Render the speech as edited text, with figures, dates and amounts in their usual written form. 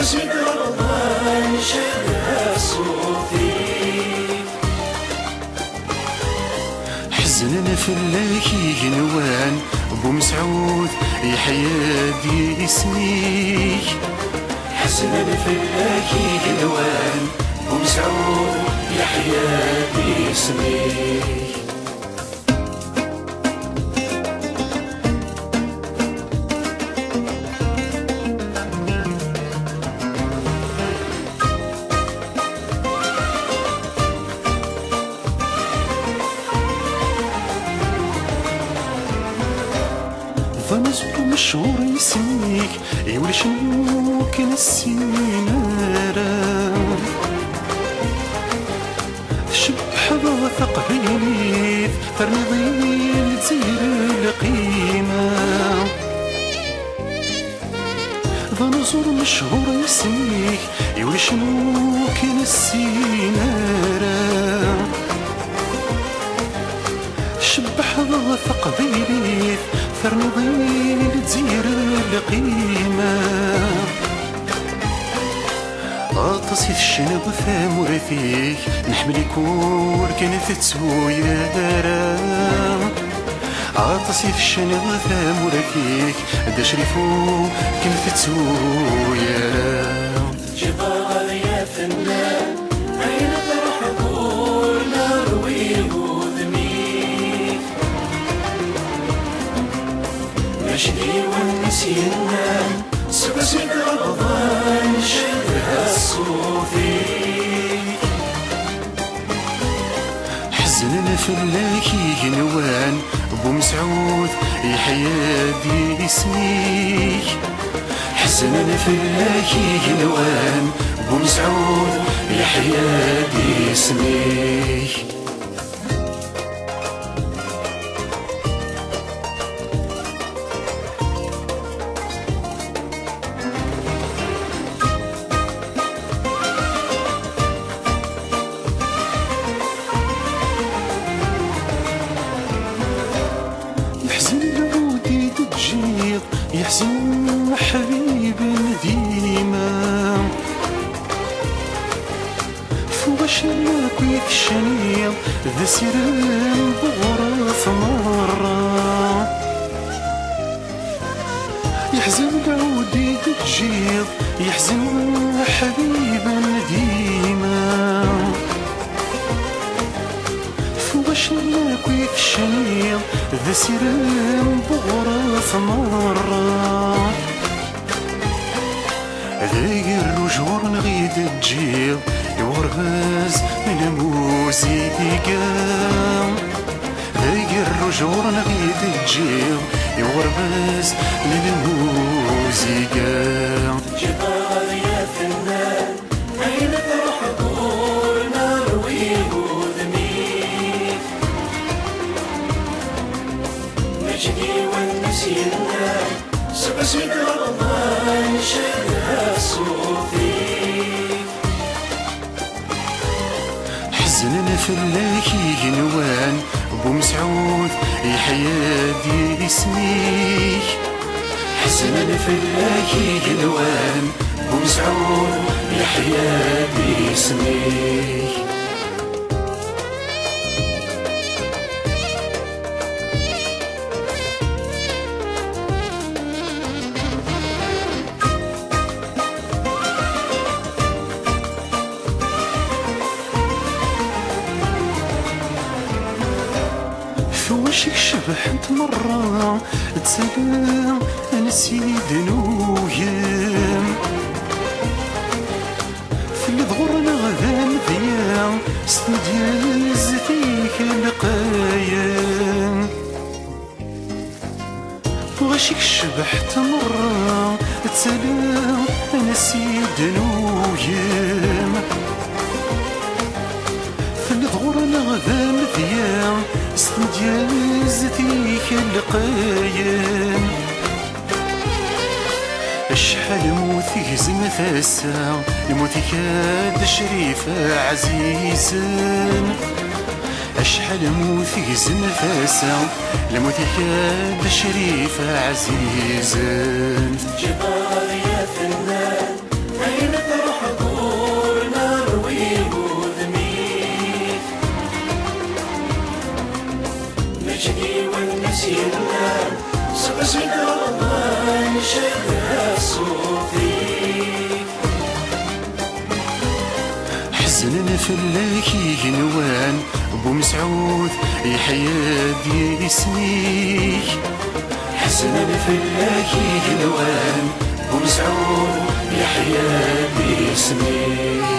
سبسمك رمضان شدها صوتي حزننا في اللاكي نوان بو مسعود يحيى دي اسميك حزننا في اللاكي نوان بو مسعود يحيى دي اسميك فنزور مشهور يسميك يولي شنو كان السينارة شبح بوثق بينيت فرني ضيل تزير القيمة فنزور مشهور يسميك يولي شنو كان السينارة شبح بوثق بينيت فرني ضيل تزير القيمة أطسي الشنب ثامورثيك نحملي كور كانت تسويارا أطسي الشنب ثامورثيك دشرفو كانت تسويارا جبار يا فنان أين ترحبون نرويه ذميك مجدي والنسيان سبسمك رمضان شدها صوتي حزننا في اللاكي نوان بو مسعود يحيى دي اسميك حزننا في اللاكي نوان بو مسعود يحيى دي اسميك يحزن حبيب ديما فواش ناكي الشنيط ذا سيران بغرف مرة يحزن العودي تجيض يحزن حبيب ديما فواش ناكي الشنيط ذا سيران بغرف مرة غير الرجور نغيد تجيب يورغز من الموسيقى غير الرجور نغيد تجيب يورغز من الموسيقى جبار يا فنان أين ترحبون نرويه ذميك مجدي والنسيان سبسمك رمضان شدها صوتي حزننا في اللاكي نوان بو مسعود يحيى دي اسميك حزننا في اللاكي نوان بو مسعود يحيى دي اسميك فواشك شبحت مرة تسلم نسيد نويم في اللي ضغرنا غذان ذيام ستديال زفيك القايم فواشك شبحت مرة تسلم نسيد نويم في اللي ضغرنا غذان ذيام ستديال زفيك القايم شحال موتي هزم ثاسا الموتي كاد شريفة عزيزا شحال موتي هزم ثاسا الموتي كاد شريفة عزيزا جبار يا فنان حسن الفلاكي ينوان بو مسعود يحيى باسميك. حسن الفلاكي ينوان بو مسعود يحيى باسميك.